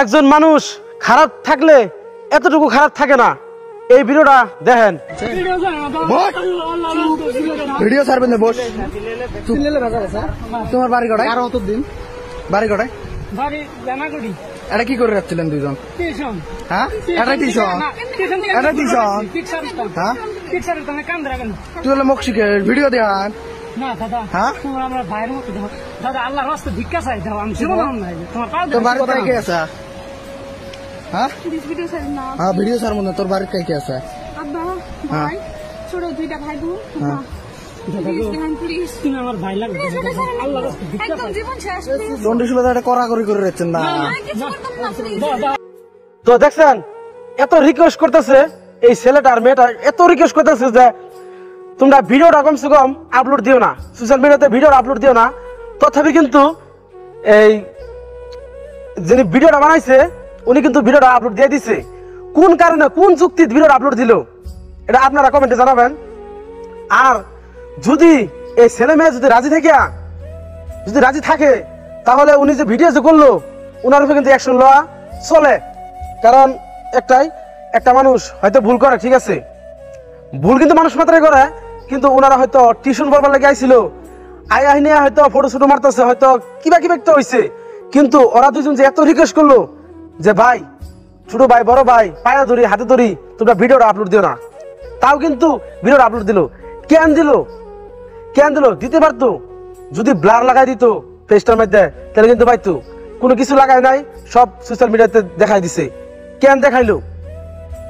একজন মানুষ খারাপ থাকলে এতটুকু খারাপ থাকে না। এই ভিডিওটা দেখেন। ভিডিও ছাড়বেন না বস। তোমার বাড়ি কটায়? আর অত দিন বাড়ি কটায়? এটা কি করে যাচ্ছিলেন দুইজন? হ্যাঁ এটা টিউশন, এটা টিউশন। হ্যাঁ তুই হলে মক্সিকে ভিডিও দেখান। হ্যাঁ তোর বাড়ি কোথায় কে আছে? হ্যাঁ হ্যাঁ ভিডিও ছাড়বো না। তোর বাড়ির কে কে আছে? হ্যাঁ ছোট দুইটা ভাই বোন। তো দেখছেন এত রিকোয়েস্ট করতেছে এই ছেলেটার মেয়েটা, এত রিকোয়েস্ট করতেছে যে তোমরা ভিডিওটা কমসে কম আপলোড দিও না, সোশ্যাল মিডিয়াতে ভিডিও আপলোড দিও না। তথাপি কিন্তু এই যিনি ভিডিওটা বানাইছে উনি কিন্তু ভিডিওটা আপলোড দিয়ে দিছে। কোন কারণে, কোন যুক্তিতে ভিডিওটা আপলোড দিল এটা আপনারা কমেন্টে জানাবেন। আর যদি এই ছেলে মেয়ে যদি রাজি থাকে তাহলে উনি যে ভিডিও যে করলো ওনার উপরে কিন্তু অ্যাকশন লওয়া চলে। কারণ একটা মানুষ হয়তো ভুল করে, ঠিক আছে, ভুল কিন্তু মানুষ মাত্রাই করে, কিন্তু ওনারা হয়তো টিউশন পড়বার লেগে আইছিল, আইনে হয়তো ফটো ছুটো মারতেছে, হয়তো কিবা একটা হয়েছে, কিন্তু ওরা দুজন যে এত রিকোয়েস্ট করলো যে ভাই, ছোট ভাই, বড় ভাই, পায়ে ধরি, হাতে ধরি, তোমরা ভিডিওটা আপলোড দিও না, তাও কিন্তু ভিডিওটা আপলোড দিল। কেন দিল? দিতে পারতো যদি ব্লার লাগাই দিত ফেসটার মধ্যে, তাহলে কিন্তু পাইতো। কোনো কিছু লাগাই নাই, সব সোশ্যাল মিডিয়াতে দেখাই দিছে। কেন দেখাইলো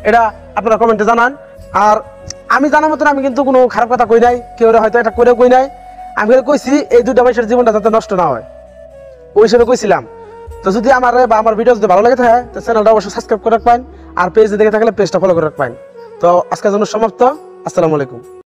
এটা আপনারা কমেন্টে জানান। আর আমি জানার মতন আমি কিন্তু কোনো খারাপ কথা কই নাই, কেউ হয়তো এটা করে কই নাই। আমি কইছি এই দুইটা মানুষের জীবনটা যাতে নষ্ট না হয়, ওই হিসেবে কইছিলাম। তো যদি আমার ভিডিও যদি ভালো লাগে থাকে তো চ্যানেলটা অবশ্যই সাবস্ক্রাইব করে রাখবেন, আর পেজে দেখে থাকলে পেজটা ফলো করে রাখবেন। তো আজকের জন্য সমাপ্ত। আসসালামু আলাইকুম।